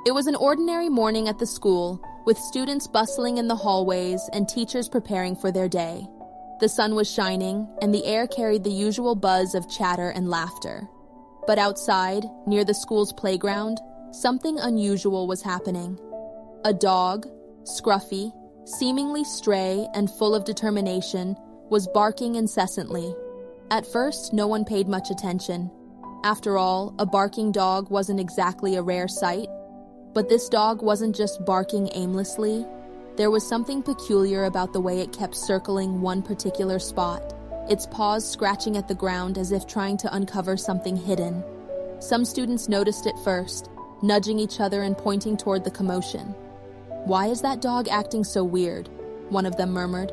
It was an ordinary morning at the school, with students bustling in the hallways and teachers preparing for their day. The sun was shining, and the air carried the usual buzz of chatter and laughter. But outside, near the school's playground, something unusual was happening. A dog, scruffy, seemingly stray and full of determination, was barking incessantly. At first, no one paid much attention. After all, a barking dog wasn't exactly a rare sight. But this dog wasn't just barking aimlessly. There was something peculiar about the way it kept circling one particular spot, its paws scratching at the ground as if trying to uncover something hidden. Some students noticed it first, nudging each other and pointing toward the commotion. "Why is that dog acting so weird?" one of them murmured.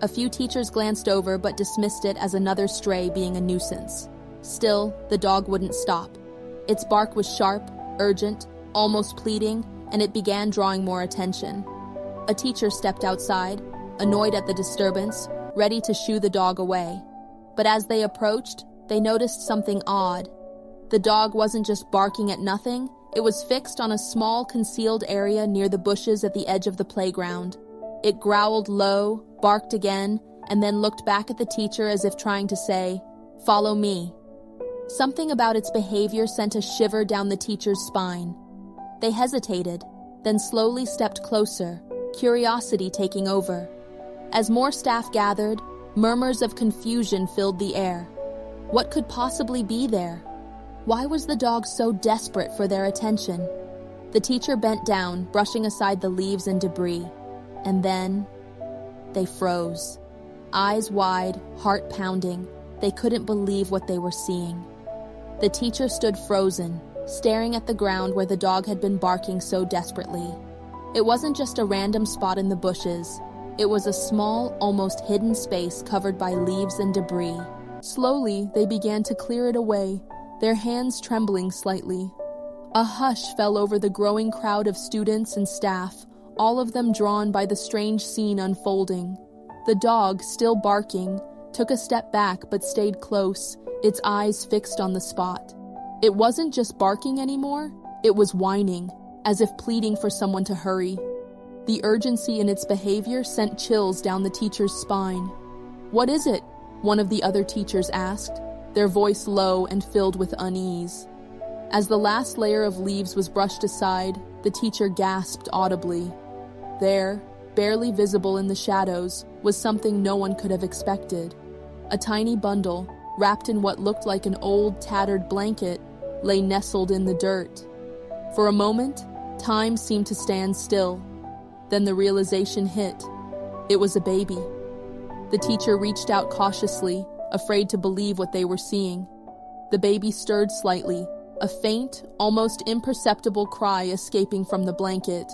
A few teachers glanced over but dismissed it as another stray being a nuisance. Still, the dog wouldn't stop. Its bark was sharp, urgent, almost pleading, and it began drawing more attention. A teacher stepped outside, annoyed at the disturbance, ready to shoo the dog away. But as they approached, they noticed something odd. The dog wasn't just barking at nothing, it was fixed on a small concealed area near the bushes at the edge of the playground. It growled low, barked again, and then looked back at the teacher as if trying to say, "Follow me." Something about its behavior sent a shiver down the teacher's spine. They hesitated, then slowly stepped closer, curiosity taking over. As more staff gathered, murmurs of confusion filled the air. What could possibly be there? Why was the dog so desperate for their attention? The teacher bent down, brushing aside the leaves and debris. And then, they froze. Eyes wide, heart pounding, they couldn't believe what they were seeing. The teacher stood frozen, staring at the ground where the dog had been barking so desperately. It wasn't just a random spot in the bushes. It was a small, almost hidden space covered by leaves and debris. Slowly, they began to clear it away, their hands trembling slightly. A hush fell over the growing crowd of students and staff, all of them drawn by the strange scene unfolding. The dog, still barking, took a step back but stayed close, its eyes fixed on the spot. It wasn't just barking anymore, it was whining, as if pleading for someone to hurry. The urgency in its behavior sent chills down the teacher's spine. "What is it?" one of the other teachers asked, their voice low and filled with unease. As the last layer of leaves was brushed aside, the teacher gasped audibly. There, barely visible in the shadows, was something no one could have expected. A tiny bundle, wrapped in what looked like an old, tattered blanket, lay nestled in the dirt. For a moment, time seemed to stand still. Then the realization hit. It was a baby. The teacher reached out cautiously, afraid to believe what they were seeing. The baby stirred slightly, a faint, almost imperceptible cry escaping from the blanket.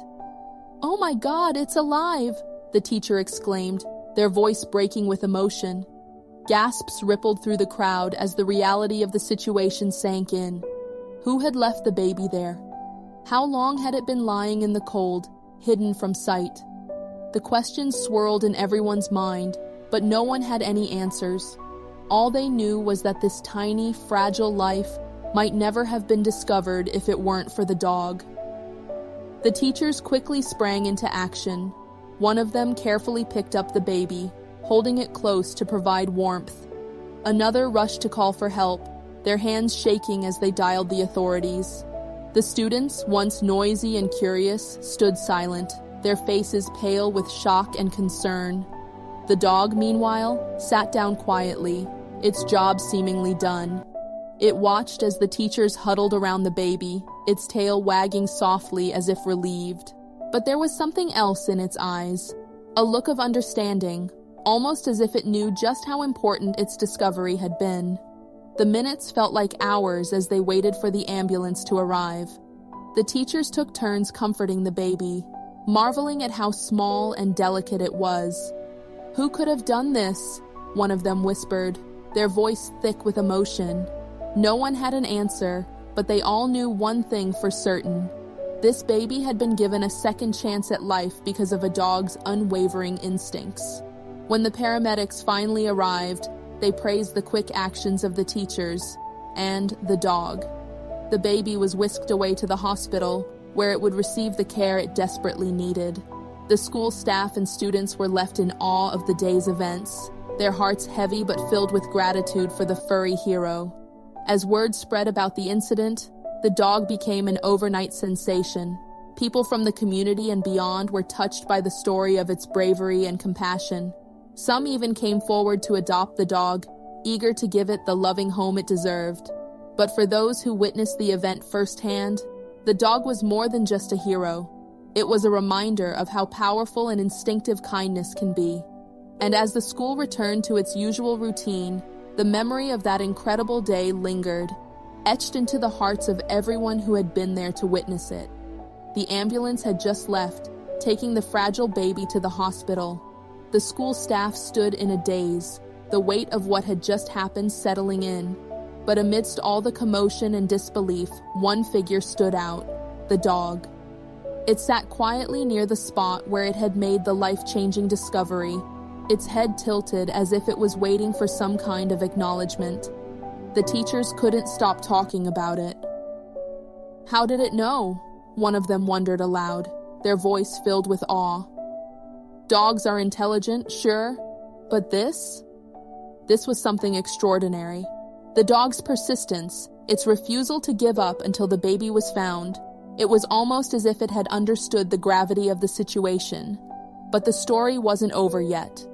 "Oh my God, it's alive!" the teacher exclaimed, their voice breaking with emotion. Gasps rippled through the crowd as the reality of the situation sank in. Who had left the baby there? How long had it been lying in the cold, hidden from sight? The questions swirled in everyone's mind, but no one had any answers. All they knew was that this tiny, fragile life might never have been discovered if it weren't for the dog. The teachers quickly sprang into action. One of them carefully picked up the baby, holding it close to provide warmth. Another rushed to call for help, their hands shaking as they dialed the authorities. The students, once noisy and curious, stood silent, their faces pale with shock and concern. The dog, meanwhile, sat down quietly, its job seemingly done. It watched as the teachers huddled around the baby, its tail wagging softly as if relieved. But there was something else in its eyes, a look of understanding, almost as if it knew just how important its discovery had been. The minutes felt like hours as they waited for the ambulance to arrive. The teachers took turns comforting the baby, marveling at how small and delicate it was. "Who could have done this?" one of them whispered, their voice thick with emotion. No one had an answer, but they all knew one thing for certain. This baby had been given a second chance at life because of a dog's unwavering instincts. When the paramedics finally arrived, they praised the quick actions of the teachers and the dog. The baby was whisked away to the hospital, where it would receive the care it desperately needed. The school staff and students were left in awe of the day's events, their hearts heavy but filled with gratitude for the furry hero. As word spread about the incident, the dog became an overnight sensation. People from the community and beyond were touched by the story of its bravery and compassion. Some even came forward to adopt the dog, eager to give it the loving home it deserved. But for those who witnessed the event firsthand, the dog was more than just a hero. It was a reminder of how powerful and instinctive kindness can be. And as the school returned to its usual routine, the memory of that incredible day lingered, etched into the hearts of everyone who had been there to witness it. The ambulance had just left, taking the fragile baby to the hospital. The school staff stood in a daze, the weight of what had just happened settling in. But amidst all the commotion and disbelief, one figure stood out: the dog. It sat quietly near the spot where it had made the life-changing discovery, its head tilted as if it was waiting for some kind of acknowledgement. The teachers couldn't stop talking about it. "How did it know?" one of them wondered aloud, their voice filled with awe. "Dogs are intelligent, sure, but this was something extraordinary. The dog's persistence, its refusal to give up until the baby was found. It was almost as if it had understood the gravity of the situation. But the story wasn't over yet.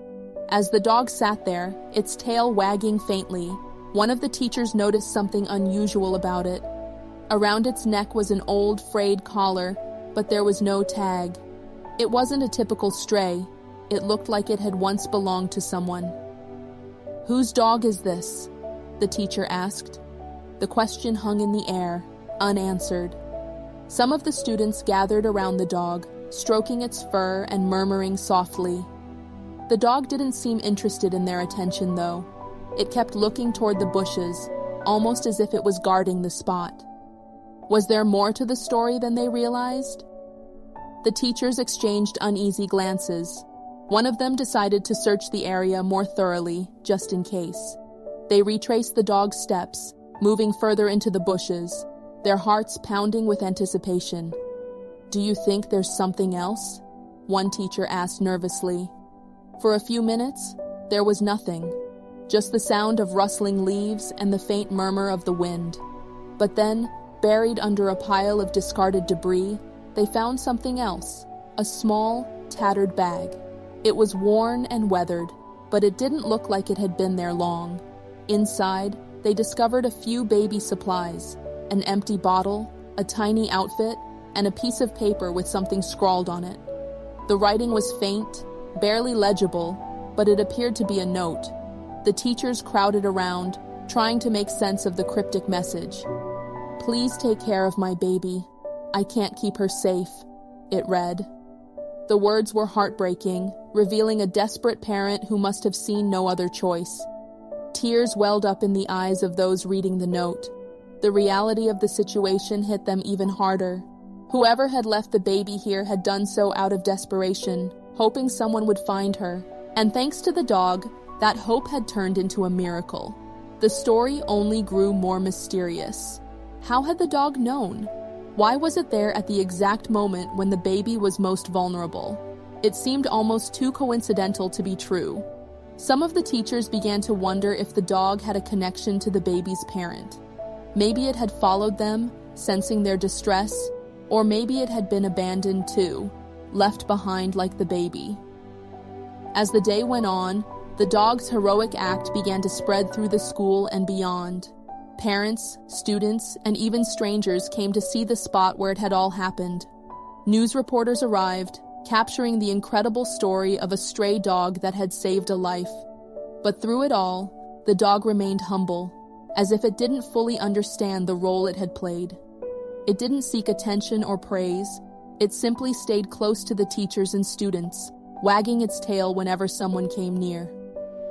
As the dog sat there, its tail wagging faintly, one of the teachers noticed something unusual about it. Around its neck was an old, frayed collar, but there was no tag. It wasn't a typical stray. It looked like it had once belonged to someone. "Whose dog is this?" the teacher asked. The question hung in the air, unanswered. Some of the students gathered around the dog, stroking its fur and murmuring softly. The dog didn't seem interested in their attention, though. It kept looking toward the bushes, almost as if it was guarding the spot. Was there more to the story than they realized? The teachers exchanged uneasy glances. One of them decided to search the area more thoroughly, just in case. They retraced the dog's steps, moving further into the bushes, their hearts pounding with anticipation. "Do you think there's something else?" one teacher asked nervously. For a few minutes, there was nothing, just the sound of rustling leaves and the faint murmur of the wind. But then, buried under a pile of discarded debris, they found something else, a small, tattered bag. It was worn and weathered, but it didn't look like it had been there long. Inside, they discovered a few baby supplies: an empty bottle, a tiny outfit, and a piece of paper with something scrawled on it. The writing was faint, barely legible, but it appeared to be a note. The teachers crowded around, trying to make sense of the cryptic message. "Please take care of my baby. I can't keep her safe," it read. The words were heartbreaking, revealing a desperate parent who must have seen no other choice. Tears welled up in the eyes of those reading the note. The reality of the situation hit them even harder. Whoever had left the baby here had done so out of desperation, hoping someone would find her. And thanks to the dog, that hope had turned into a miracle. The story only grew more mysterious. How had the dog known? Why was it there at the exact moment when the baby was most vulnerable? It seemed almost too coincidental to be true. Some of the teachers began to wonder if the dog had a connection to the baby's parent. Maybe it had followed them, sensing their distress, or maybe it had been abandoned too, left behind like the baby. As the day went on, the dog's heroic act began to spread through the school and beyond. Parents, students, and even strangers came to see the spot where it had all happened. News reporters arrived, capturing the incredible story of a stray dog that had saved a life. But through it all, the dog remained humble, as if it didn't fully understand the role it had played. It didn't seek attention or praise. It simply stayed close to the teachers and students, wagging its tail whenever someone came near.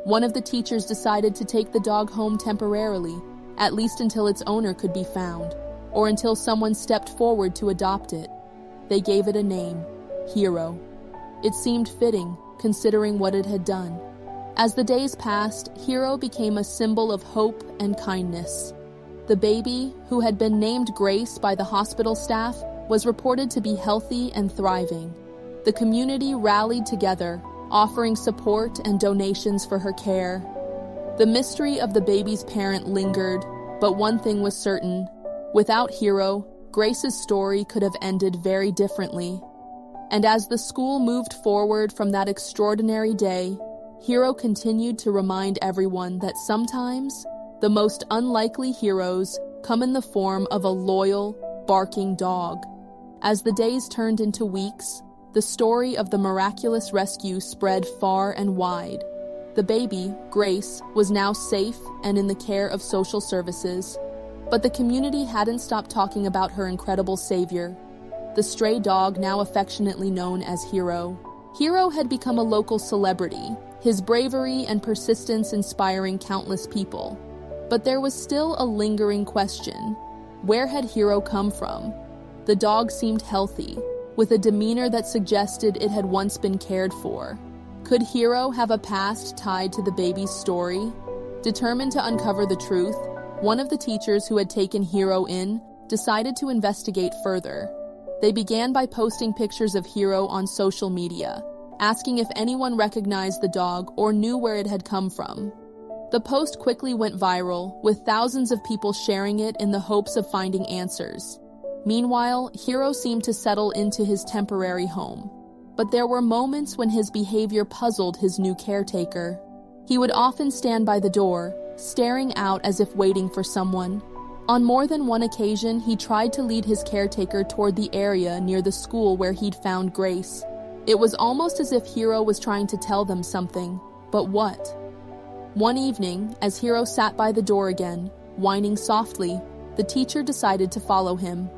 One of the teachers decided to take the dog home temporarily, at least until its owner could be found, or until someone stepped forward to adopt it. They gave it a name: Hero. It seemed fitting, considering what it had done. As the days passed, Hero became a symbol of hope and kindness. The baby, who had been named Grace by the hospital staff, was reported to be healthy and thriving. The community rallied together, offering support and donations for her care. The mystery of the baby's parent lingered, but one thing was certain. Without Hero, Grace's story could have ended very differently. And as the school moved forward from that extraordinary day, Hero continued to remind everyone that sometimes the most unlikely heroes come in the form of a loyal, barking dog. As the days turned into weeks, the story of the miraculous rescue spread far and wide. The baby, Grace, was now safe and in the care of social services. But the community hadn't stopped talking about her incredible savior, the stray dog now affectionately known as Hero. Hero had become a local celebrity, his bravery and persistence inspiring countless people. But there was still a lingering question. Where had Hero come from? The dog seemed healthy, with a demeanor that suggested it had once been cared for. Could Hero have a past tied to the baby's story? Determined to uncover the truth, one of the teachers who had taken Hero in decided to investigate further. They began by posting pictures of Hero on social media, asking if anyone recognized the dog or knew where it had come from. The post quickly went viral, with thousands of people sharing it in the hopes of finding answers. Meanwhile, Hero seemed to settle into his temporary home. But there were moments when his behavior puzzled his new caretaker. He would often stand by the door, staring out as if waiting for someone. On more than one occasion, he tried to lead his caretaker toward the area near the school where he'd found Grace. It was almost as if Hero was trying to tell them something, but what? One evening, as Hero sat by the door again, whining softly, the teacher decided to follow him.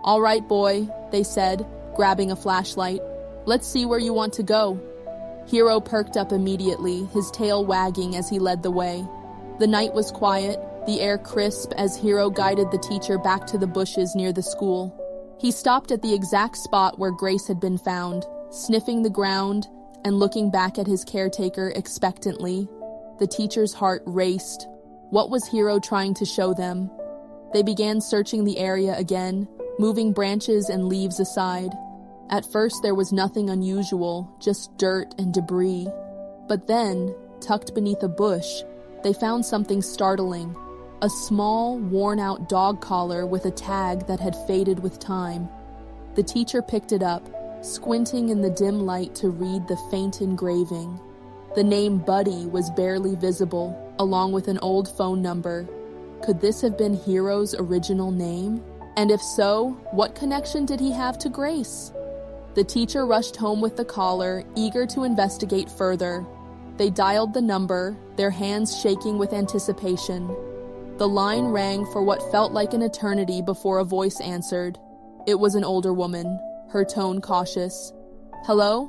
"All right, boy," they said, grabbing a flashlight. "Let's see where you want to go." Hero perked up immediately, his tail wagging as he led the way. The night was quiet, the air crisp as Hero guided the teacher back to the bushes near the school. He stopped at the exact spot where Grace had been found, sniffing the ground and looking back at his caretaker expectantly. The teacher's heart raced. What was Hero trying to show them? They began searching the area again, moving branches and leaves aside. At first there was nothing unusual, just dirt and debris. But then, tucked beneath a bush, they found something startling. A small, worn-out dog collar with a tag that had faded with time. The teacher picked it up, squinting in the dim light to read the faint engraving. The name Buddy was barely visible, along with an old phone number. Could this have been Hero's original name? And if so, what connection did he have to Grace? The teacher rushed home with the collar, eager to investigate further. They dialed the number, their hands shaking with anticipation. The line rang for what felt like an eternity before a voice answered. It was an older woman, her tone cautious. "Hello?"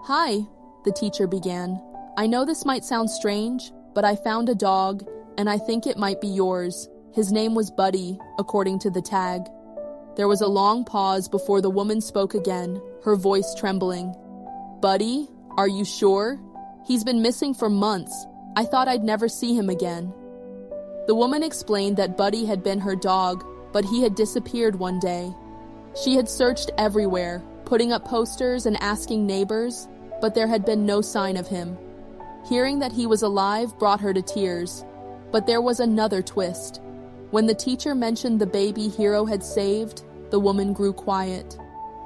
"Hi," the teacher began. "I know this might sound strange, but I found a dog, and I think it might be yours. His name was Buddy, according to the tag." There was a long pause before the woman spoke again, her voice trembling. "Buddy? Are you sure? He's been missing for months. I thought I'd never see him again." The woman explained that Buddy had been her dog, but he had disappeared one day. She had searched everywhere, putting up posters and asking neighbors, but there had been no sign of him. Hearing that he was alive brought her to tears. But there was another twist. When the teacher mentioned the baby Hero had saved, the woman grew quiet.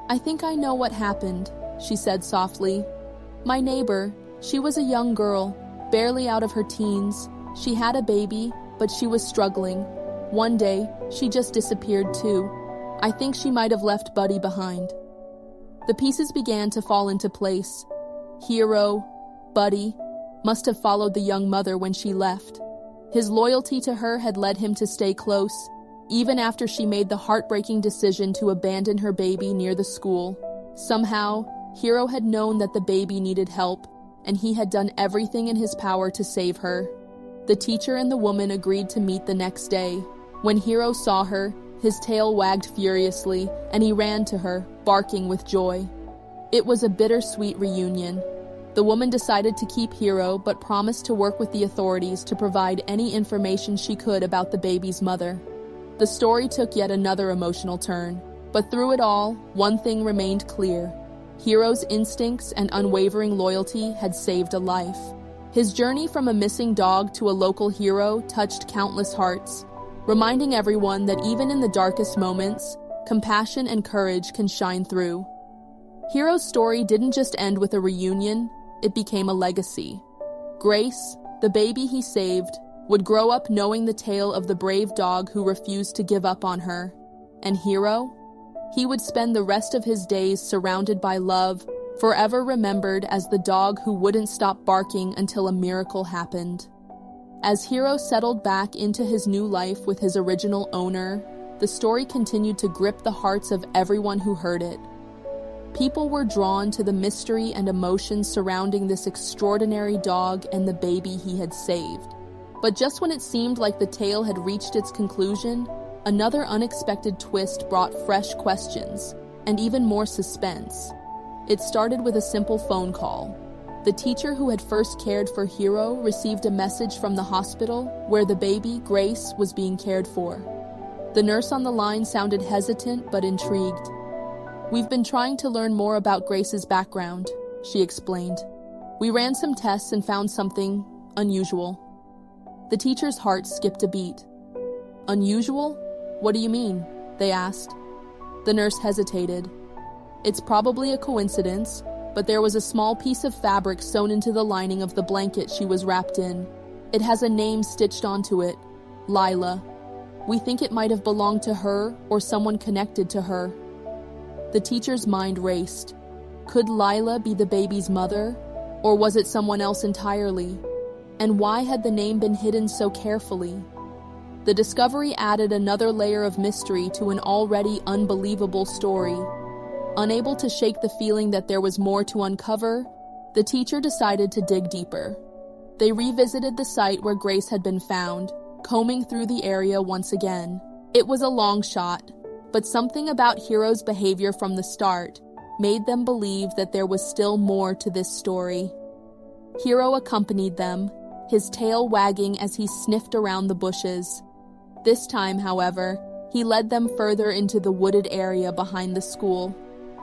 "I think I know what happened," she said softly. "My neighbor, she was a young girl, barely out of her teens. She had a baby, but she was struggling. One day, she just disappeared too. I think she might have left Buddy behind." The pieces began to fall into place. Hero, Buddy, must have followed the young mother when she left. His loyalty to her had led him to stay close, even after she made the heartbreaking decision to abandon her baby near the school. Somehow, Hero had known that the baby needed help, and he had done everything in his power to save her. The teacher and the woman agreed to meet the next day. When Hero saw her, his tail wagged furiously, and he ran to her, barking with joy. It was a bittersweet reunion. The woman decided to keep Hero, but promised to work with the authorities to provide any information she could about the baby's mother. The story took yet another emotional turn. But through it all, one thing remained clear. Hiro's instincts and unwavering loyalty had saved a life. His journey from a missing dog to a local hero touched countless hearts, reminding everyone that even in the darkest moments, compassion and courage can shine through. Hiro's story didn't just end with a reunion, it became a legacy. Grace, the baby he saved, would grow up knowing the tale of the brave dog who refused to give up on her. And Hiro? He would spend the rest of his days surrounded by love, forever remembered as the dog who wouldn't stop barking until a miracle happened. As Hiro settled back into his new life with his original owner, the story continued to grip the hearts of everyone who heard it. People were drawn to the mystery and emotion surrounding this extraordinary dog and the baby he had saved. But just when it seemed like the tale had reached its conclusion, another unexpected twist brought fresh questions and even more suspense. It started with a simple phone call. The teacher who had first cared for Hiro received a message from the hospital where the baby, Grace, was being cared for. The nurse on the line sounded hesitant but intrigued. "We've been trying to learn more about Grace's background," she explained. "We ran some tests and found something unusual." The teacher's heart skipped a beat. "Unusual? What do you mean?" they asked. The nurse hesitated. "It's probably a coincidence, but there was a small piece of fabric sewn into the lining of the blanket she was wrapped in. It has a name stitched onto it, Lila. We think it might have belonged to her or someone connected to her." The teacher's mind raced. Could Lila be the baby's mother, or was it someone else entirely? And why had the name been hidden so carefully? The discovery added another layer of mystery to an already unbelievable story. Unable to shake the feeling that there was more to uncover, the teacher decided to dig deeper. They revisited the site where Grace had been found, combing through the area once again. It was a long shot, but something about Hiro's behavior from the start made them believe that there was still more to this story. Hiro accompanied them, his tail wagging as he sniffed around the bushes. This time, however, he led them further into the wooded area behind the school.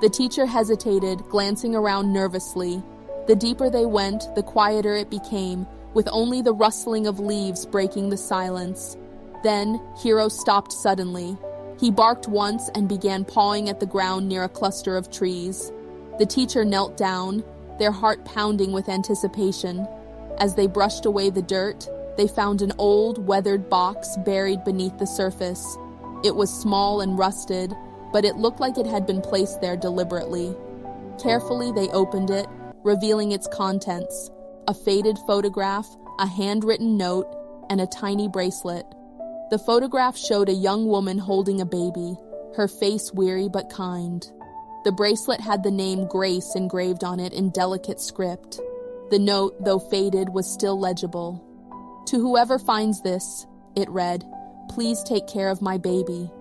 The teacher hesitated, glancing around nervously. The deeper they went, the quieter it became, with only the rustling of leaves breaking the silence. Then, Hiro stopped suddenly. He barked once and began pawing at the ground near a cluster of trees. The teacher knelt down, their heart pounding with anticipation. As they brushed away the dirt, they found an old, weathered box buried beneath the surface. It was small and rusted, but it looked like it had been placed there deliberately. Carefully, they opened it, revealing its contents: a faded photograph, a handwritten note, and a tiny bracelet. The photograph showed a young woman holding a baby, her face weary but kind. The bracelet had the name Grace engraved on it in delicate script. The note, though faded, was still legible. "To whoever finds this," it read, "please take care of my baby.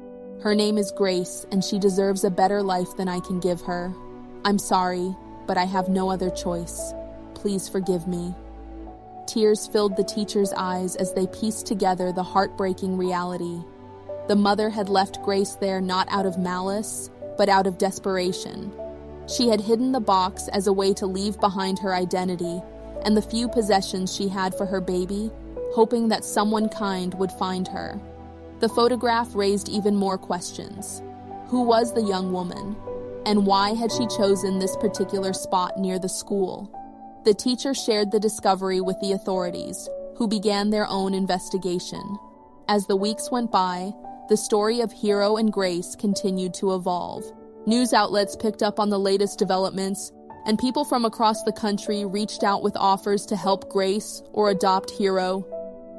Her name is Grace, and she deserves a better life than I can give her. I'm sorry, but I have no other choice. Please forgive me." Tears filled the teacher's eyes as they pieced together the heartbreaking reality. The mother had left Grace there not out of malice, but out of desperation. She had hidden the box as a way to leave behind her identity and the few possessions she had for her baby, hoping that someone kind would find her. The photograph raised even more questions. Who was the young woman? And why had she chosen this particular spot near the school? The teacher shared the discovery with the authorities, who began their own investigation. As the weeks went by, the story of Hiro and Grace continued to evolve. News outlets picked up on the latest developments, and people from across the country reached out with offers to help Grace or adopt Hiro.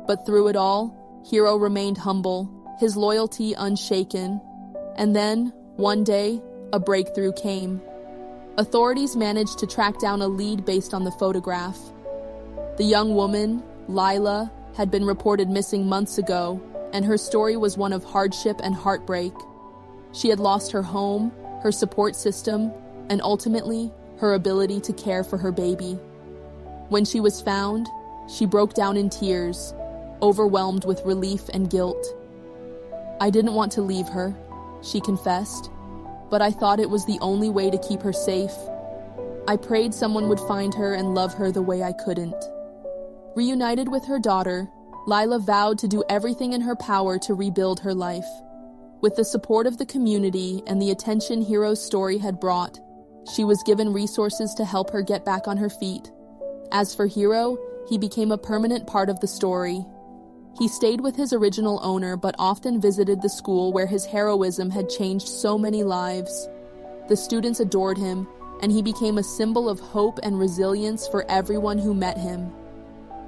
But through it all, Hiro remained humble, his loyalty unshaken. And then, one day, a breakthrough came. Authorities managed to track down a lead based on the photograph. The young woman, Lila, had been reported missing months ago, and her story was one of hardship and heartbreak. She had lost her home, her support system, and ultimately, her ability to care for her baby. When she was found, she broke down in tears, overwhelmed with relief and guilt. "I didn't want to leave her," she confessed. but I thought it was the only way to keep her safe. I prayed someone would find her and love her the way I couldn't. Reunited with her daughter, Lila vowed to do everything in her power to rebuild her life. With the support of the community and the attention Hero's story had brought, she was given resources to help her get back on her feet. As for Hero, he became a permanent part of the story. He stayed with his original owner but often visited the school where his heroism had changed so many lives. The students adored him, and he became a symbol of hope and resilience for everyone who met him.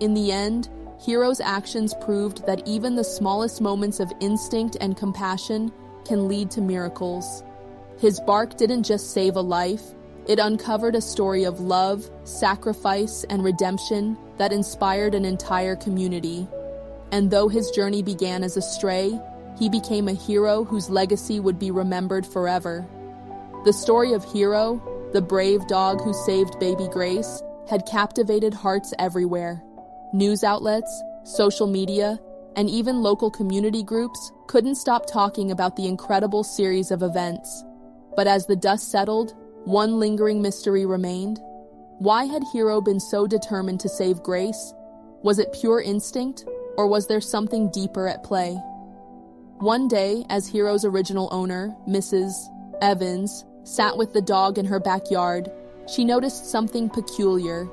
In the end, Hero's actions proved that even the smallest moments of instinct and compassion can lead to miracles. His bark didn't just save a life, it uncovered a story of love, sacrifice, and redemption that inspired an entire community. And though his journey began as a stray, he became a hero whose legacy would be remembered forever. The story of Hero, the brave dog who saved baby Grace, had captivated hearts everywhere. News outlets, social media, and even local community groups couldn't stop talking about the incredible series of events. But as the dust settled, one lingering mystery remained. Why had Hero been so determined to save Grace? Was it pure instinct, or was there something deeper at play? One day, as Hero's original owner, Mrs. Evans, sat with the dog in her backyard, she noticed something peculiar.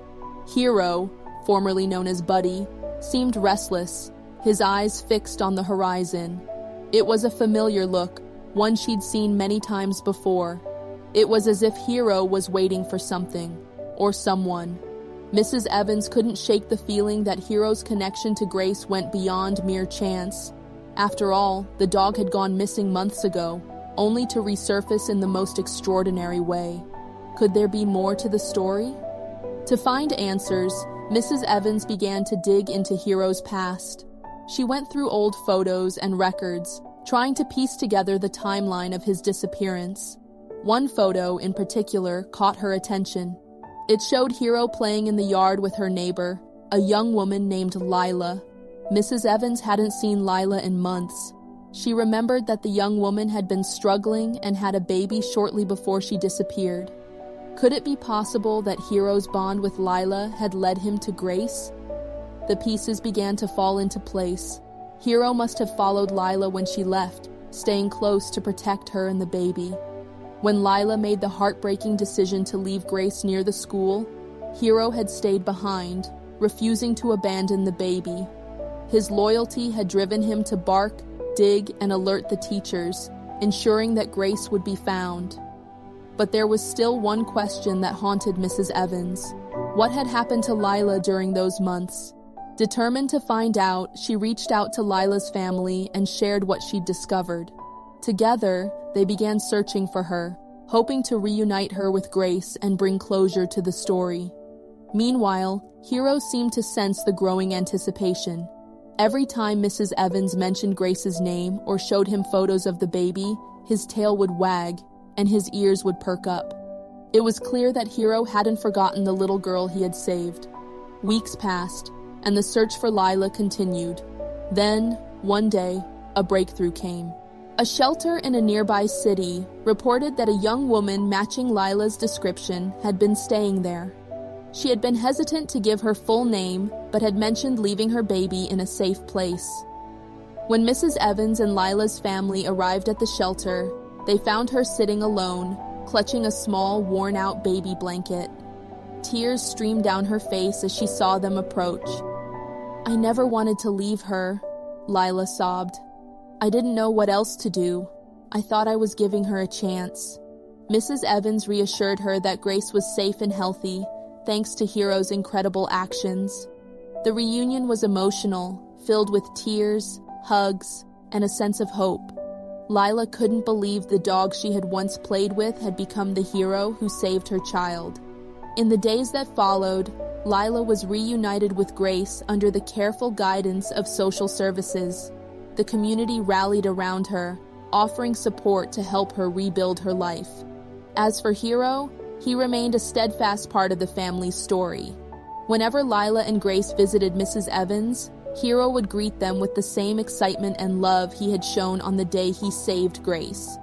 Hero, formerly known as Buddy, seemed restless, his eyes fixed on the horizon. It was a familiar look, one she'd seen many times before. It was as if Hero was waiting for something, or someone. Mrs. Evans couldn't shake the feeling that Hero's connection to Grace went beyond mere chance. After all, the dog had gone missing months ago, only to resurface in the most extraordinary way. Could there be more to the story? To find answers, Mrs. Evans began to dig into Hero's past. She went through old photos and records, trying to piece together the timeline of his disappearance. One photo, in particular, caught her attention. It showed Hero playing in the yard with her neighbor, a young woman named Lila. Mrs. Evans hadn't seen Lila in months. She remembered that the young woman had been struggling and had a baby shortly before she disappeared. Could it be possible that Hero's bond with Lila had led him to Grace? The pieces began to fall into place. Hero must have followed Lila when she left, staying close to protect her and the baby. When Lila made the heartbreaking decision to leave Grace near the school, Hero had stayed behind, refusing to abandon the baby. His loyalty had driven him to bark, dig, and alert the teachers, ensuring that Grace would be found. But there was still one question that haunted Mrs. Evans. What had happened to Lila during those months? Determined to find out, she reached out to Lila's family and shared what she'd discovered. Together, they began searching for her, hoping to reunite her with Grace and bring closure to the story. Meanwhile, Hero seemed to sense the growing anticipation. Every time Mrs. Evans mentioned Grace's name or showed him photos of the baby, his tail would wag and his ears would perk up. It was clear that Hero hadn't forgotten the little girl he had saved. Weeks passed, and the search for Lila continued. Then, one day, a breakthrough came. A shelter in a nearby city reported that a young woman matching Lila's description had been staying there. She had been hesitant to give her full name, but had mentioned leaving her baby in a safe place. When Mrs. Evans and Lila's family arrived at the shelter, they found her sitting alone, clutching a small, worn-out baby blanket. Tears streamed down her face as she saw them approach. "I never wanted to leave her," Lila sobbed. "I didn't know what else to do. I thought I was giving her a chance." Mrs. Evans reassured her that Grace was safe and healthy, thanks to Hero's incredible actions. The reunion was emotional, filled with tears, hugs, and a sense of hope. Lila couldn't believe the dog she had once played with had become the hero who saved her child. In the days that followed, Lila was reunited with Grace under the careful guidance of social services. The community rallied around her, offering support to help her rebuild her life. As for Hero, he remained a steadfast part of the family's story. Whenever Lila and Grace visited Mrs. Evans, Hero would greet them with the same excitement and love he had shown on the day he saved Grace.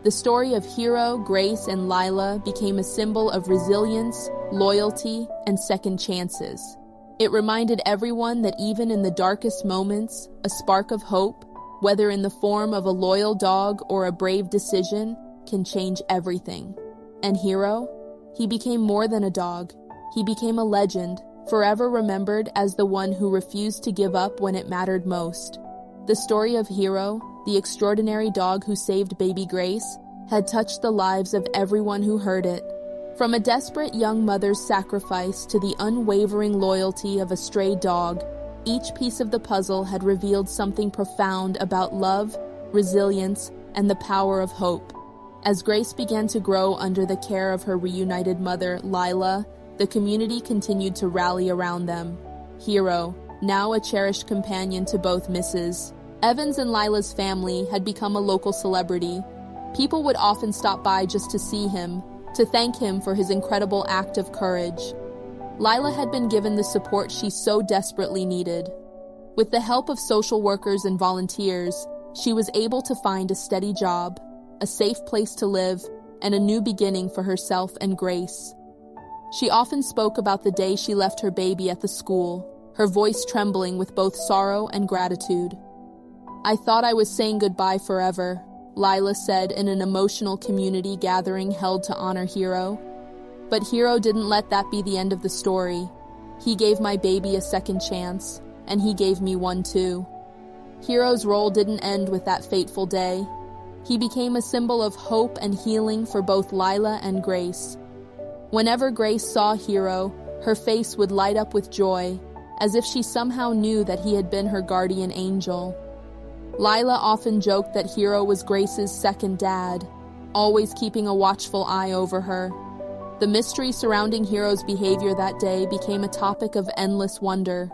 The story of Hero, Grace, and Lila became a symbol of resilience, loyalty, and second chances. It reminded everyone that even in the darkest moments, a spark of hope, whether in the form of a loyal dog or a brave decision, can change everything. And Hero? He became more than a dog. He became a legend, forever remembered as the one who refused to give up when it mattered most. The story of Hero, the extraordinary dog who saved baby Grace, had touched the lives of everyone who heard it. From a desperate young mother's sacrifice to the unwavering loyalty of a stray dog, each piece of the puzzle had revealed something profound about love, resilience, and the power of hope. As Grace began to grow under the care of her reunited mother, Lila, the community continued to rally around them. Hero, now a cherished companion to both Mrs. Evans and Lila's family, had become a local celebrity. People would often stop by just to see him, to thank him for his incredible act of courage. Lila had been given the support she so desperately needed. With the help of social workers and volunteers, she was able to find a steady job, a safe place to live, and a new beginning for herself and Grace. She often spoke about the day she left her baby at the school, her voice trembling with both sorrow and gratitude. "I thought I was saying goodbye forever," Lila said in an emotional community gathering held to honor Hero. But Hero didn't let that be the end of the story. He gave my baby a second chance, and he gave me one too. Hero's role didn't end with that fateful day. He became a symbol of hope and healing for both Lila and Grace. Whenever Grace saw Hero, her face would light up with joy, as if she somehow knew that he had been her guardian angel. Lila often joked that Hero was Grace's second dad, always keeping a watchful eye over her. The mystery surrounding Hero's behavior that day became a topic of endless wonder.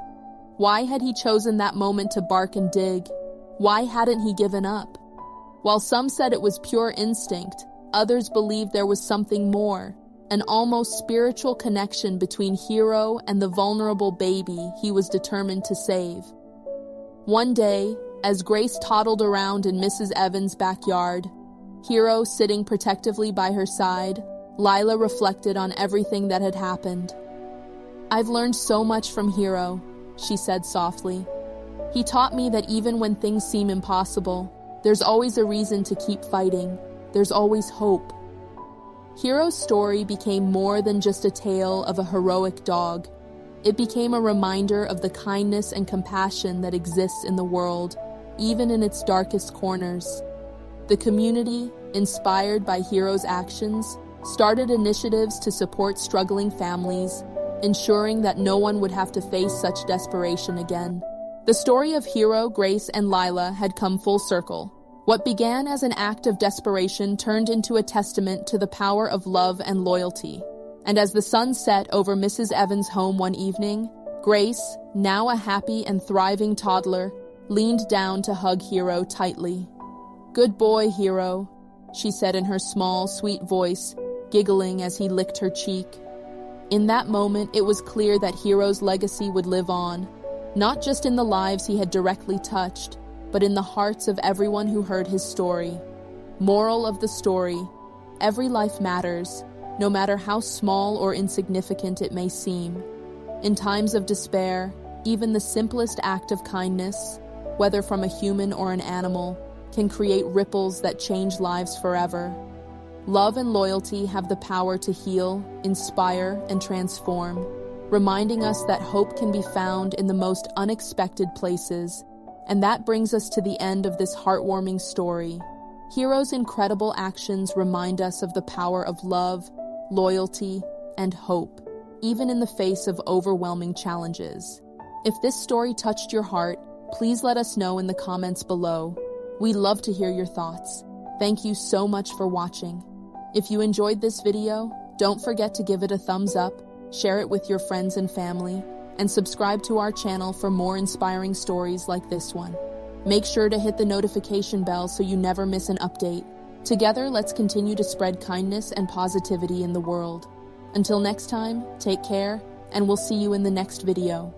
Why had he chosen that moment to bark and dig? Why hadn't he given up? While some said it was pure instinct, others believed there was something more, an almost spiritual connection between Hero and the vulnerable baby he was determined to save. One day, as Grace toddled around in Mrs. Evans' backyard, Hero sitting protectively by her side, Lila reflected on everything that had happened. "I've learned so much from Hero," she said softly. "He taught me that even when things seem impossible, there's always a reason to keep fighting. There's always hope." Hero's story became more than just a tale of a heroic dog. It became a reminder of the kindness and compassion that exists in the world, even in its darkest corners. The community, inspired by Hero's actions, started initiatives to support struggling families, ensuring that no one would have to face such desperation again. The story of Hero, Grace, and Lila had come full circle. What began as an act of desperation turned into a testament to the power of love and loyalty. And as the sun set over Mrs. Evans' home one evening, Grace, now a happy and thriving toddler, leaned down to hug Hero tightly. "Good boy, Hero," she said in her small, sweet voice, giggling as he licked her cheek. In that moment, it was clear that Hero's legacy would live on, not just in the lives he had directly touched, but in the hearts of everyone who heard his story. Moral of the story: every life matters, no matter how small or insignificant it may seem. In times of despair, even the simplest act of kindness, whether from a human or an animal, can create ripples that change lives forever. Love and loyalty have the power to heal, inspire, and transform, reminding us that hope can be found in the most unexpected places. And that brings us to the end of this heartwarming story. Hero's incredible actions remind us of the power of love, loyalty, and hope, even in the face of overwhelming challenges. If this story touched your heart, please let us know in the comments below. We love to hear your thoughts. Thank you so much for watching. If you enjoyed this video, don't forget to give it a thumbs up, share it with your friends and family, and subscribe to our channel for more inspiring stories like this one. Make sure to hit the notification bell so you never miss an update. Together, let's continue to spread kindness and positivity in the world. Until next time, take care, and we'll see you in the next video.